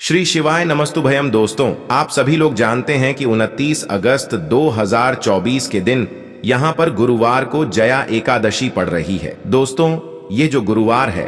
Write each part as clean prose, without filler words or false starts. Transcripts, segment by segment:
श्री शिवाय नमस्तुभयम। दोस्तों, आप सभी लोग जानते हैं कि 29 अगस्त 2024 के दिन यहाँ पर गुरुवार को जया एकादशी पड़ रही है। दोस्तों, ये जो गुरुवार है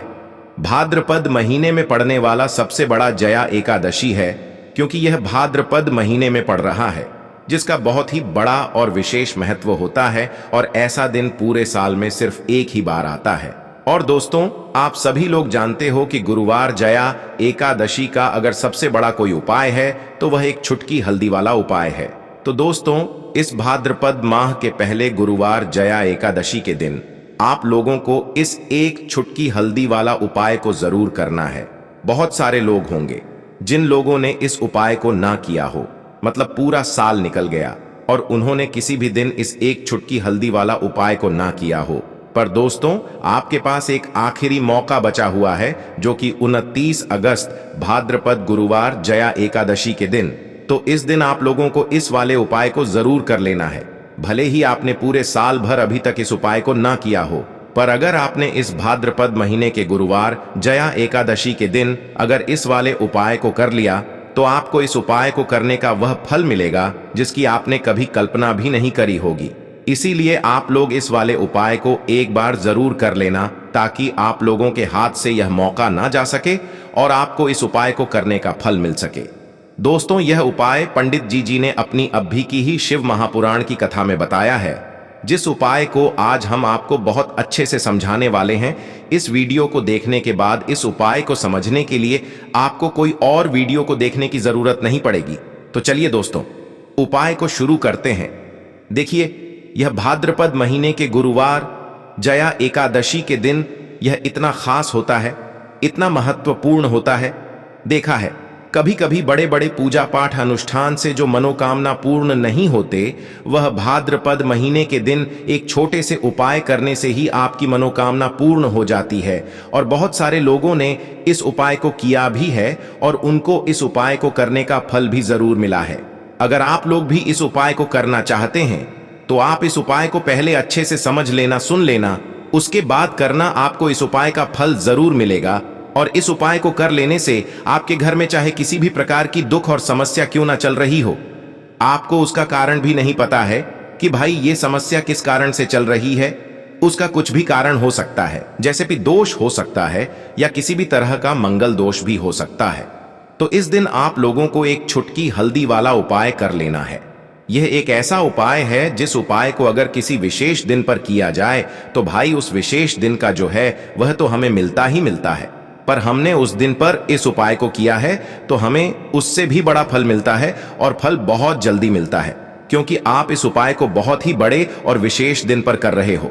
भाद्रपद महीने में पड़ने वाला सबसे बड़ा जया एकादशी है, क्योंकि यह भाद्रपद महीने में पड़ रहा है, जिसका बहुत ही बड़ा और विशेष महत्व होता है और ऐसा दिन पूरे साल में सिर्फ एक ही बार आता है। और दोस्तों, आप सभी लोग जानते हो कि गुरुवार जया एकादशी का अगर सबसे बड़ा कोई उपाय है तो वह एक छुटकी हल्दी वाला उपाय है। तो दोस्तों, इस भाद्रपद माह के पहले गुरुवार जया एकादशी के दिन आप लोगों को इस एक छुटकी हल्दी वाला उपाय को जरूर करना है। बहुत सारे लोग होंगे जिन लोगों ने इस उपाय को ना किया हो, मतलब पूरा साल निकल गया और उन्होंने किसी भी दिन इस एक छुटकी हल्दी वाला उपाय को ना किया हो। पर दोस्तों, आपके पास एक आखिरी मौका बचा हुआ है, जो कि 29 अगस्त भाद्रपद गुरुवार जया एकादशी के दिन। तो इस दिन आप लोगों को इस वाले उपाय को जरूर कर लेना है। भले ही आपने पूरे साल भर अभी तक इस उपाय को ना किया हो, पर अगर आपने इस भाद्रपद महीने के गुरुवार जया एकादशी के दिन अगर इस वाले उपाय को कर लिया, तो आपको इस उपाय को करने का वह फल मिलेगा जिसकी आपने कभी कल्पना भी नहीं करी होगी। इसीलिए आप लोग इस वाले उपाय को एक बार जरूर कर लेना, ताकि आप लोगों के हाथ से यह मौका ना जा सके और आपको इस उपाय को करने का फल मिल सके। दोस्तों, यह उपाय पंडित जी ने अपनी अभी की ही शिव महापुराण की कथा में बताया है, जिस उपाय को आज हम आपको बहुत अच्छे से समझाने वाले हैं। इस वीडियो को देखने के बाद इस उपाय को समझने के लिए आपको कोई और वीडियो को देखने की जरूरत नहीं पड़ेगी। तो चलिए दोस्तों, उपाय को शुरू करते हैं। देखिए, यह भाद्रपद महीने के गुरुवार जया एकादशी के दिन यह इतना खास होता है, इतना महत्वपूर्ण होता है। देखा है, कभी कभी बड़े बड़े पूजा पाठ अनुष्ठान से जो मनोकामना पूर्ण नहीं होते, वह भाद्रपद महीने के दिन एक छोटे से उपाय करने से ही आपकी मनोकामना पूर्ण हो जाती है। और बहुत सारे लोगों ने इस उपाय को किया भी है और उनको इस उपाय को करने का फल भी जरूर मिला है। अगर आप लोग भी इस उपाय को करना चाहते हैं तो आप इस उपाय को पहले अच्छे से समझ लेना, सुन लेना, उसके बाद करना। आपको इस उपाय का फल जरूर मिलेगा। और इस उपाय को कर लेने से आपके घर में चाहे किसी भी प्रकार की दुख और समस्या क्यों ना चल रही हो, आपको उसका कारण भी नहीं पता है कि भाई ये समस्या किस कारण से चल रही है, उसका कुछ भी कारण हो सकता है, जैसे भी दोष हो सकता है या किसी भी तरह का मंगल दोष भी हो सकता है। तो इस दिन आप लोगों को एक छुटकी हल्दी वाला उपाय कर लेना है। यह एक ऐसा उपाय है जिस उपाय को अगर किसी विशेष दिन पर किया जाए तो भाई उस विशेष दिन का जो है वह तो हमें मिलता ही मिलता है। पर हमने उस दिन पर इस उपाय को किया है तो हमें उससे भी बड़ा फल मिलता है, और फल बहुत जल्दी मिलता है, क्योंकि आप इस उपाय को बहुत ही बड़े और विशेष दिन पर कर रहे हो।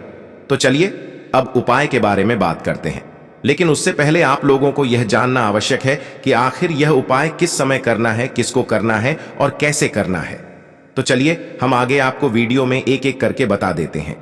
तो चलिए अब उपाय के बारे में बात करते हैं। लेकिन उससे पहले आप लोगों को यह जानना आवश्यक है कि आखिर यह उपाय किस समय करना है, किसको करना है और कैसे करना है। तो चलिए हम आगे आपको वीडियो में एक एक करके बता देते हैं।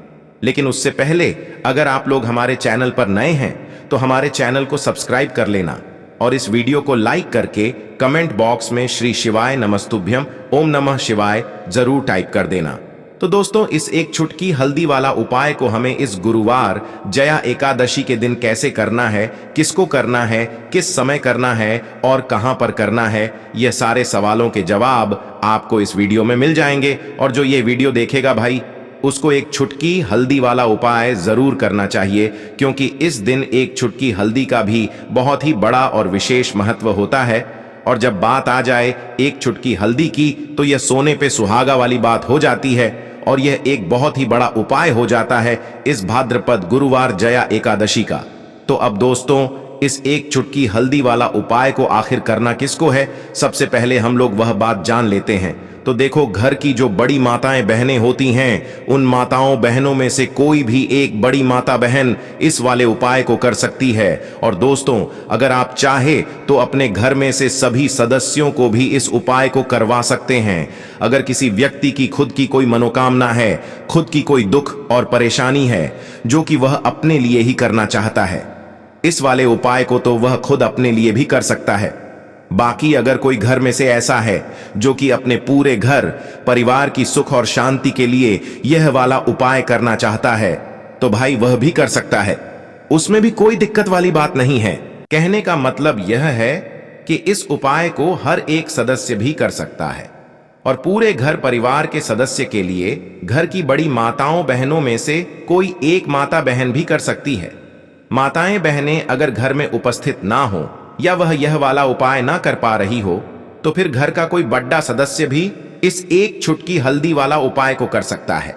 लेकिन उससे पहले अगर आप लोग हमारे चैनल पर नए हैं तो हमारे चैनल को सब्सक्राइब कर लेना और इस वीडियो को लाइक करके कमेंट बॉक्स में श्री शिवाय नमस्तुभ्यम ओम नमः शिवाय जरूर टाइप कर देना। तो दोस्तों, इस एक छुटकी हल्दी वाला उपाय को हमें इस गुरुवार जया एकादशी के दिन कैसे करना है, किसको करना है, किस समय करना है और कहां पर करना है, यह सारे सवालों के जवाब आपको इस वीडियो में मिल जाएंगे। और जो ये वीडियो देखेगा भाई, उसको एक छुटकी हल्दी वाला उपाय जरूर करना चाहिए, क्योंकि इस दिन एक छुटकी हल्दी का भी बहुत ही बड़ा और विशेष महत्व होता है। और जब बात आ जाए एक छुटकी हल्दी की, तो यह सोने पे सुहागा वाली बात हो जाती है और यह एक बहुत ही बड़ा उपाय हो जाता है इस भाद्रपद गुरुवार जया एकादशी का। तो अब दोस्तों, इस एक चुटकी हल्दी वाला उपाय को आखिर करना किसको है, सबसे पहले हम लोग वह बात जान लेते हैं। तो देखो, घर की जो बड़ी माताएं बहनें होती हैं, उन माताओं बहनों में से कोई भी एक बड़ी माता बहन इस वाले उपाय को कर सकती है। और दोस्तों, अगर आप चाहे तो अपने घर में से सभी सदस्यों को भी इस उपाय को करवा सकते हैं। अगर किसी व्यक्ति की खुद की कोई मनोकामना है, खुद की कोई दुख और परेशानी है जो कि वह अपने लिए ही करना चाहता है, इस वाले उपाय को तो वह खुद अपने लिए भी कर सकता है। बाकी अगर कोई घर में से ऐसा है जो कि अपने पूरे घर परिवार की सुख और शांति के लिए यह वाला उपाय करना चाहता है, तो भाई वह भी कर सकता है। उसमें भी कोई दिक्कत वाली बात नहीं है। कहने का मतलब यह है कि इस उपाय को हर एक सदस्य भी कर सकता है और पूरे घर परिवार के सदस्य के लिए घर की बड़ी माताओं बहनों में से कोई एक माता बहन भी कर सकती है। माताएं बहनें अगर घर में उपस्थित ना हो या वह यह वाला उपाय ना कर पा रही हो तो फिर घर का कोई बड़ा सदस्य भी इस एक चुटकी हल्दी वाला उपाय को कर सकता है,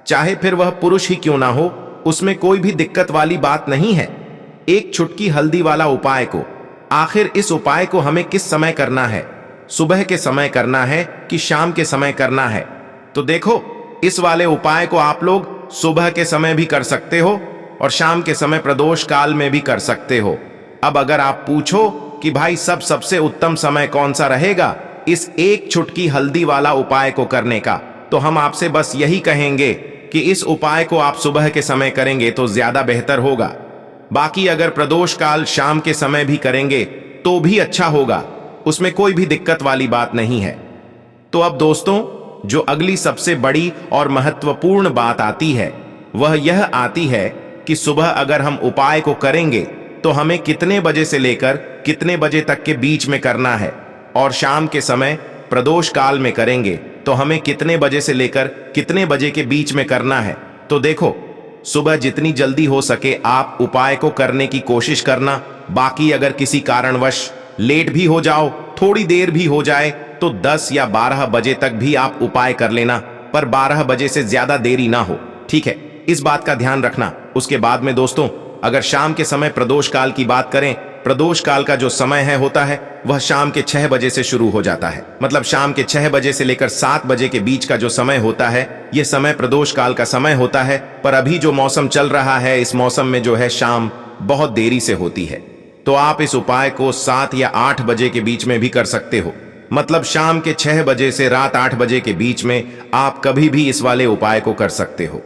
चाहे फिर वह पुरुष ही क्यों ना हो, उसमें कोई भी दिक्कत वाली बात नहीं है। एक चुटकी हल्दी वाला उपाय को आखिर इस उपाय को हमें किस समय करना है, सुबह के समय करना है कि शाम के समय करना है? तो देखो, इस वाले उपाय को आप लोग सुबह के समय भी कर सकते हो और शाम के समय प्रदोष काल में भी कर सकते हो। अब अगर आप पूछो कि भाई सबसे उत्तम समय कौन सा रहेगा इस एक चुटकी हल्दी वाला उपाय को करने का, तो हम आपसे बस यही कहेंगे कि इस उपाय को आप सुबह के समय करेंगे तो ज्यादा बेहतर होगा। बाकी अगर प्रदोष काल शाम के समय भी करेंगे तो भी अच्छा होगा, उसमें कोई भी दिक्कत वाली बात नहीं है। तो अब दोस्तों, जो अगली सबसे बड़ी और महत्वपूर्ण बात आती है वह यह आती है कि सुबह अगर हम उपाय को करेंगे तो हमें कितने बजे से लेकर कितने बजे तक के बीच में करना है, और शाम के समय प्रदोष काल में करेंगे तो हमें कितने बजे से लेकर कितने बजे के बीच में करना है। तो देखो, सुबह जितनी जल्दी हो सके आप उपाय को करने की कोशिश करना। बाकी अगर किसी कारणवश लेट भी हो जाओ, थोड़ी देर भी हो जाए, तो 10 या 12 बजे तक भी आप उपाय कर लेना, पर 12 बजे से ज्यादा देरी ना हो, ठीक है? इस बात का ध्यान रखना। उसके बाद में दोस्तों, अगर शाम के समय प्रदोष काल की बात करें, प्रदोष काल का जो समय है होता है वह शाम के 6 बजे से शुरू हो जाता है। मतलब शाम के 6 बजे से लेकर 7 बजे के बीच का जो समय होता है यह समय प्रदोष काल का समय होता है। पर अभी जो मौसम चल रहा है, इस मौसम में जो है शाम बहुत देरी से होती है, तो आप इस उपाय को 7 या 8 बजे के बीच में भी कर सकते हो। मतलब शाम के 6 बजे से रात 8 बजे के बीच में आप कभी भी इस वाले उपाय को कर सकते हो,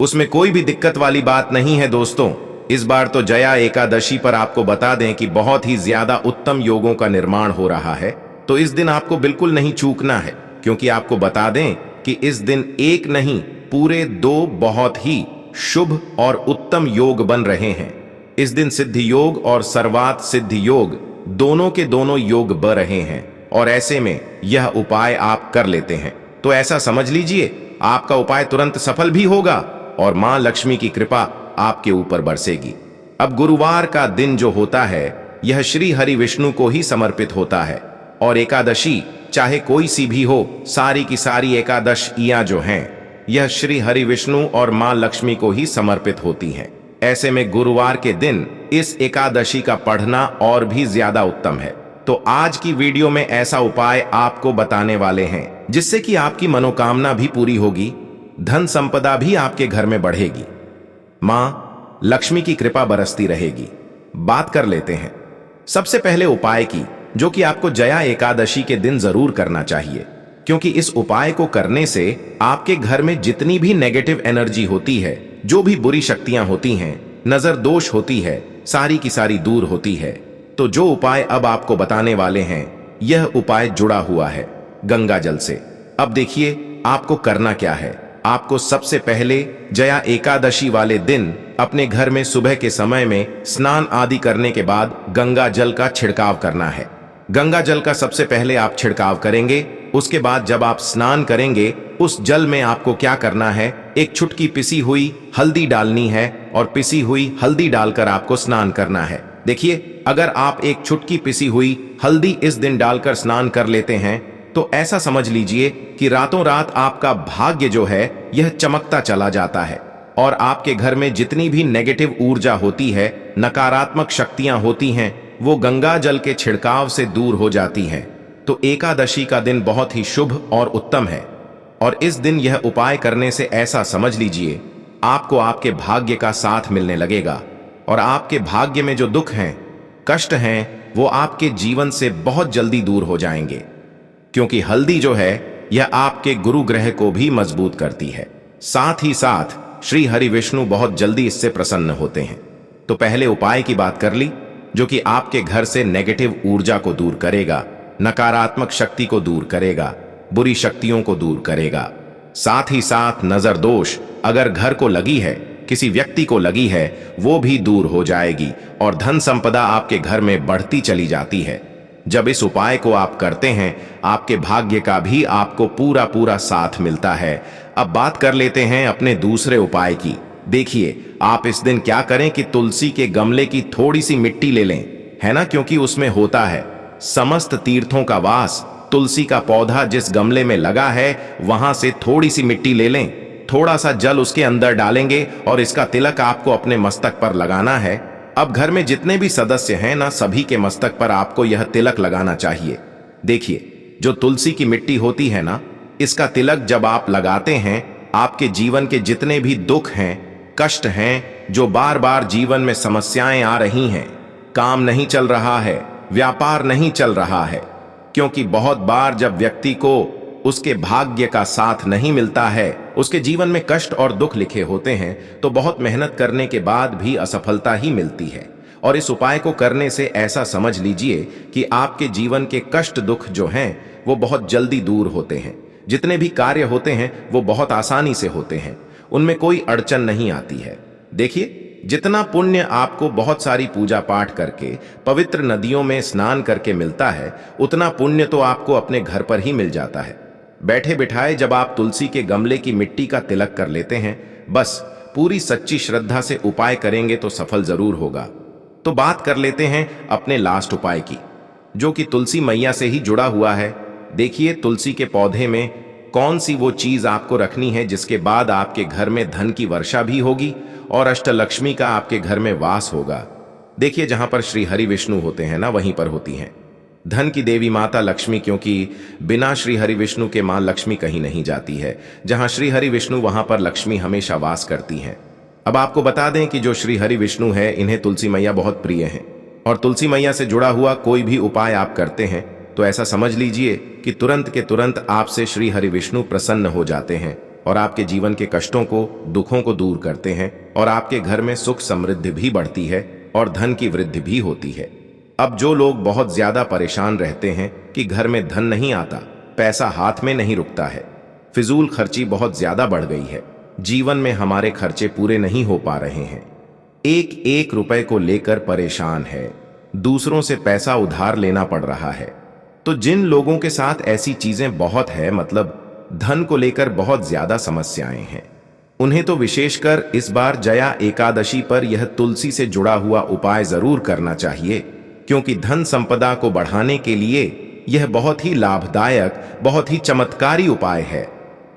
उसमें कोई भी दिक्कत वाली बात नहीं है। दोस्तों, इस बार तो जया एकादशी पर आपको बता दें कि बहुत ही ज्यादा उत्तम योगों का निर्माण हो रहा है, तो इस दिन आपको बिल्कुल नहीं चूकना है, क्योंकि आपको बता दें कि इस दिन एक नहीं पूरे 2 बहुत ही शुभ और उत्तम योग बन रहे हैं। इस दिन सिद्धि योग और सर्वात सिद्धि योग दोनों के दोनों योग बन रहे हैं, और ऐसे में यह उपाय आप कर लेते हैं तो ऐसा समझ लीजिए आपका उपाय तुरंत सफल भी होगा और मां लक्ष्मी की कृपा आपके ऊपर बरसेगी। अब गुरुवार का दिन जो होता है यह श्री हरि विष्णु को ही समर्पित होता है, और एकादशी चाहे कोई सी भी हो, सारी की सारी एकादशियां जो हैं यह श्री हरि विष्णु और मां लक्ष्मी को ही समर्पित होती हैं। ऐसे में गुरुवार के दिन इस एकादशी का पढ़ना और भी ज्यादा उत्तम है। तो आज की वीडियो में ऐसा उपाय आपको बताने वाले हैं जिससे कि आपकी मनोकामना भी पूरी होगी, धन संपदा भी आपके घर में बढ़ेगी, मां लक्ष्मी की कृपा बरसती रहेगी। बात कर लेते हैं सबसे पहले उपाय की, जो कि आपको जया एकादशी के दिन जरूर करना चाहिए, क्योंकि इस उपाय को करने से आपके घर में जितनी भी नेगेटिव एनर्जी होती है, जो भी बुरी शक्तियां होती हैं, नजर दोष होती है, सारी की सारी दूर होती है। तो जो उपाय अब आपको बताने वाले हैं यह उपाय जुड़ा हुआ है गंगा जल से। अब देखिए आपको करना क्या है। आपको सबसे पहले जया एकादशी वाले दिन अपने घर में सुबह के समय में स्नान आदि करने के बाद गंगा जल का छिड़काव करना है। गंगा जल का सबसे पहले आप छिड़काव करेंगे, उसके बाद जब आप स्नान करेंगे उस जल में आपको क्या करना है, एक चुटकी पिसी हुई हल्दी डालनी है और पिसी हुई हल्दी डालकर आपको स्नान करना है। देखिए, अगर आप एक चुटकी पिसी हुई हल्दी इस दिन डालकर स्नान कर लेते हैं तो ऐसा समझ लीजिए कि रातों रात आपका भाग्य जो है यह चमकता चला जाता है, और आपके घर में जितनी भी नेगेटिव ऊर्जा होती है, नकारात्मक शक्तियां होती हैं, वो गंगा जल के छिड़काव से दूर हो जाती हैं। तो एकादशी का दिन बहुत ही शुभ और उत्तम है, और इस दिन यह उपाय करने से ऐसा समझ लीजिए आपको आपके भाग्य का साथ मिलने लगेगा, और आपके भाग्य में जो दुख हैं, कष्ट हैं, वो आपके जीवन से बहुत जल्दी दूर हो जाएंगे, क्योंकि हल्दी जो है यह आपके गुरु ग्रह को भी मजबूत करती है। साथ ही साथ श्री हरि विष्णु बहुत जल्दी इससे प्रसन्न होते हैं। तो पहले उपाय की बात कर ली, जो कि आपके घर से नेगेटिव ऊर्जा को दूर करेगा, नकारात्मक शक्ति को दूर करेगा, बुरी शक्तियों को दूर करेगा। साथ ही साथ नजर दोष अगर घर को लगी है, किसी व्यक्ति को लगी है, वो भी दूर हो जाएगी, और धन संपदा आपके घर में बढ़ती चली जाती है। जब इस उपाय को आप करते हैं, आपके भाग्य का भी आपको पूरा पूरा साथ मिलता है। अब बात कर लेते हैं अपने दूसरे उपाय की। देखिए, आप इस दिन क्या करें कि तुलसी के गमले की थोड़ी सी मिट्टी ले लें, है ना, क्योंकि उसमें होता है समस्त तीर्थों का वास। तुलसी का पौधा जिस गमले में लगा है, वहां से थोड़ी सी मिट्टी ले लें, थोड़ा सा जल उसके अंदर डालेंगे और इसका तिलक आपको अपने मस्तक पर लगाना है। अब घर में जितने भी सदस्य हैं ना, सभी के मस्तक पर आपको यह तिलक लगाना चाहिए। देखिए, जो तुलसी की मिट्टी होती है ना, इसका तिलक जब आप लगाते हैं, आपके जीवन के जितने भी दुख हैं, कष्ट हैं, जो बार बार जीवन में समस्याएं आ रही हैं, काम नहीं चल रहा है, व्यापार नहीं चल रहा है, क्योंकि बहुत बार जब व्यक्ति को उसके भाग्य का साथ नहीं मिलता है, उसके जीवन में कष्ट और दुख लिखे होते हैं, तो बहुत मेहनत करने के बाद भी असफलता ही मिलती है। और इस उपाय को करने से ऐसा समझ लीजिए कि आपके जीवन के कष्ट दुख जो हैं वो बहुत जल्दी दूर होते हैं। जितने भी कार्य होते हैं वो बहुत आसानी से होते हैं, उनमें कोई अड़चन नहीं आती है। देखिए, जितना पुण्य आपको बहुत सारी पूजा पाठ करके, पवित्र नदियों में स्नान करके मिलता है, उतना पुण्य तो आपको अपने घर पर ही मिल जाता है। बैठे बिठाए जब आप तुलसी के गमले की मिट्टी का तिलक कर लेते हैं, बस पूरी सच्ची श्रद्धा से उपाय करेंगे तो सफल जरूर होगा। तो बात कर लेते हैं अपने लास्ट उपाय की, जो कि तुलसी मैया से ही जुड़ा हुआ है। देखिए, तुलसी के पौधे में कौन सी वो चीज आपको रखनी है जिसके बाद आपके घर में धन की वर्षा भी होगी और अष्टलक्ष्मी का आपके घर में वास होगा। देखिए, जहां पर श्री हरि विष्णु होते हैं ना, वहीं पर होती हैं धन की देवी माता लक्ष्मी, क्योंकि बिना श्री हरि विष्णु के मां लक्ष्मी कहीं नहीं जाती है। जहां श्री हरि विष्णु, वहां पर लक्ष्मी हमेशा वास करती हैं। अब आपको बता दें कि जो श्री हरि विष्णु है, इन्हें तुलसी मैया बहुत प्रिय हैं, और तुलसी मैया से जुड़ा हुआ कोई भी उपाय आप करते हैं तो ऐसा समझ लीजिए कि तुरंत के तुरंत आपसे श्री हरि विष्णु प्रसन्न हो जाते हैं और आपके जीवन के कष्टों को, दुखों को दूर करते हैं, और आपके घर में सुख समृद्धि भी बढ़ती है और धन की वृद्धि भी होती है। अब जो लोग बहुत ज्यादा परेशान रहते हैं कि घर में धन नहीं आता, पैसा हाथ में नहीं रुकता है, फिजूल खर्ची बहुत ज्यादा बढ़ गई है, जीवन में हमारे खर्चे पूरे नहीं हो पा रहे हैं, एक एक रुपए को लेकर परेशान है, दूसरों से पैसा उधार लेना पड़ रहा है, तो जिन लोगों के साथ ऐसी चीजें बहुत है, मतलब धन को लेकर बहुत ज्यादा समस्याएं हैं, उन्हें तो विशेषकर इस बार जया एकादशी पर यह तुलसी से जुड़ा हुआ उपाय जरूर करना चाहिए, क्योंकि धन संपदा को बढ़ाने के लिए यह बहुत ही लाभदायक, बहुत ही चमत्कारी उपाय है।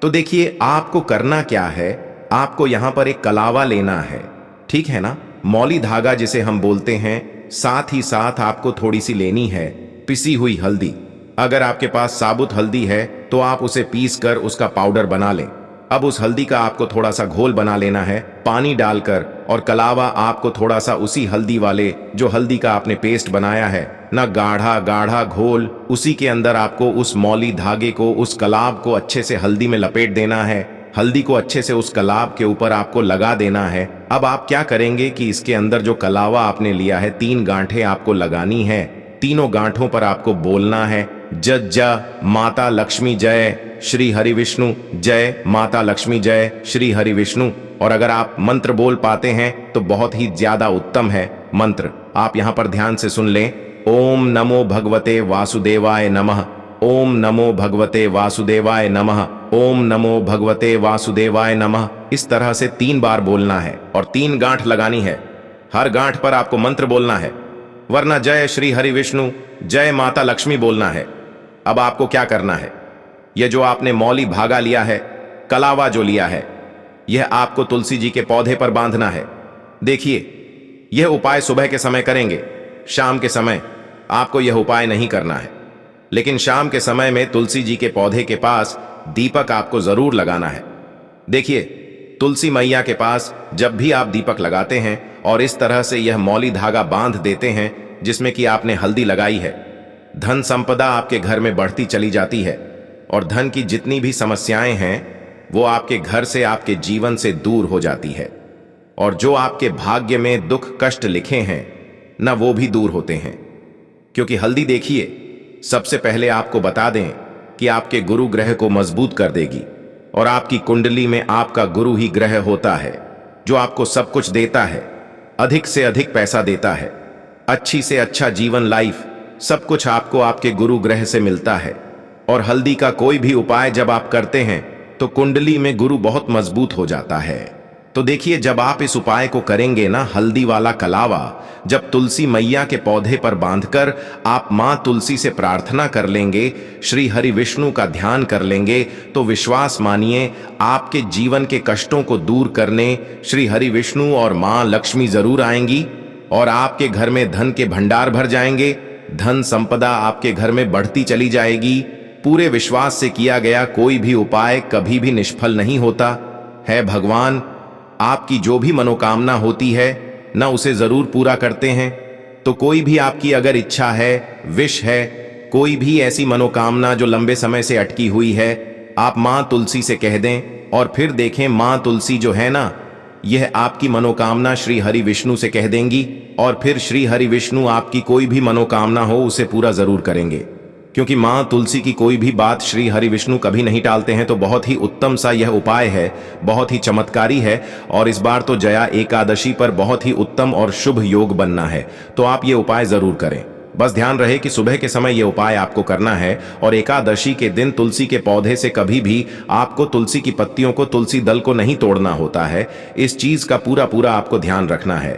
तो देखिए, आपको करना क्या है, आपको यहां पर एक कलावा लेना है, ठीक है ना, मौली धागा जिसे हम बोलते हैं, साथ ही साथ आपको थोड़ी सी लेनी है पिसी हुई हल्दी। अगर आपके पास साबुत हल्दी है तो आप उसे पीस कर उसका पाउडर बना लें। अब उस हल्दी का आपको थोड़ा सा घोल बना लेना है पानी डालकर, और कलावा आपको थोड़ा सा उसी हल्दी वाले, जो हल्दी का आपने पेस्ट बनाया है ना, गाढ़ा गाढ़ा घोल, उसी के अंदर आपको उस मौली धागे को, उस कलाब को अच्छे से हल्दी में लपेट देना है। हल्दी को अच्छे से उस कलाब के ऊपर आपको लगा देना है। अब आप क्या करेंगे कि इसके अंदर जो कलावा आपने लिया है, 3 गांठें आपको लगानी है। तीनों गांठों पर आपको बोलना है, जय माता लक्ष्मी जय, श्री हरि विष्णु जय, माता लक्ष्मी जय, श्री हरि विष्णु। और अगर आप मंत्र बोल पाते हैं तो बहुत ही ज्यादा उत्तम है। मंत्र आप यहां पर ध्यान से सुन लें, ओम नमो भगवते वासुदेवाय नमः, ओम नमो भगवते वासुदेवाय नमः, ओम नमो भगवते वासुदेवाय नमः। इस तरह से 3 बार बोलना है और 3 गांठ लगानी है। हर गांठ पर आपको मंत्र बोलना है, वरना जय श्री हरि विष्णु, जय माता लक्ष्मी बोलना है। अब आपको क्या करना है, यह जो आपने मौली भागा लिया है, कलावा जो लिया है, यह आपको तुलसी जी के पौधे पर बांधना है। देखिए, यह उपाय सुबह के समय करेंगे, शाम के समय आपको यह उपाय नहीं करना है। लेकिन शाम के समय में तुलसी जी के पौधे के पास दीपक आपको जरूर लगाना है। देखिए, तुलसी मैया के पास जब भी आप दीपक लगाते हैं और इस तरह से यह मौली धागा बांध देते हैं जिसमें कि आपने हल्दी लगाई है, धन संपदा आपके घर में बढ़ती चली जाती है और धन की जितनी भी समस्याएं हैं वो आपके घर से, आपके जीवन से दूर हो जाती है। और जो आपके भाग्य में दुख कष्ट लिखे हैं ना, वो भी दूर होते हैं। क्योंकि हल्दी, देखिए, सबसे पहले आपको बता दें कि आपके गुरु ग्रह को मजबूत कर देगी, और आपकी कुंडली में आपका गुरु ही ग्रह होता है जो आपको सब कुछ देता है, अधिक से अधिक पैसा देता है, अच्छी से अच्छा जीवन लाइफ, सब कुछ आपको आपके गुरु ग्रह से मिलता है। और हल्दी का कोई भी उपाय जब आप करते हैं तो कुंडली में गुरु बहुत मजबूत हो जाता है। तो देखिए, जब आप इस उपाय को करेंगे ना, हल्दी वाला कलावा जब तुलसी मैया के पौधे पर बांधकर आप मां तुलसी से प्रार्थना कर लेंगे, श्री हरि विष्णु का ध्यान कर लेंगे, तो विश्वास मानिए आपके जीवन के कष्टों को दूर करने श्री हरि विष्णु और मां लक्ष्मी जरूर आएंगी और आपके घर में धन के भंडार भर जाएंगे। धन संपदा आपके घर में बढ़ती चली जाएगी। पूरे विश्वास से किया गया कोई भी उपाय कभी भी निष्फल नहीं होता है। भगवान आपकी जो भी मनोकामना होती है ना, उसे जरूर पूरा करते हैं। तो कोई भी आपकी अगर इच्छा है, विश है, कोई भी ऐसी मनोकामना जो लंबे समय से अटकी हुई है, आप मां तुलसी से कह दें और फिर देखें मां तुलसी जो है ना, यह आपकी मनोकामना श्री हरि विष्णु से कह देंगी और फिर श्री हरि विष्णु आपकी कोई भी मनोकामना हो उसे पूरा जरूर करेंगे। क्योंकि मां तुलसी की कोई भी बात श्री हरि विष्णु कभी नहीं टालते हैं। तो बहुत ही उत्तम सा यह उपाय है, बहुत ही चमत्कारी है और इस बार तो जया एकादशी पर बहुत ही उत्तम और शुभ योग बनना है। तो आप ये उपाय जरूर करें। बस ध्यान रहे कि सुबह के समय ये उपाय आपको करना है और एकादशी के दिन तुलसी के पौधे से कभी भी आपको तुलसी की पत्तियों को, तुलसी दल को नहीं तोड़ना होता है। इस चीज का पूरा पूरा आपको ध्यान रखना है।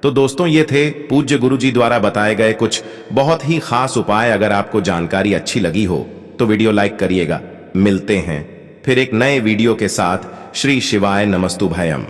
तो दोस्तों, ये थे पूज्य गुरु जी द्वारा बताए गए कुछ बहुत ही खास उपाय। अगर आपको जानकारी अच्छी लगी हो तो वीडियो लाइक करिएगा। मिलते हैं फिर एक नए वीडियो के साथ। श्री शिवाय नमस्तुभयम।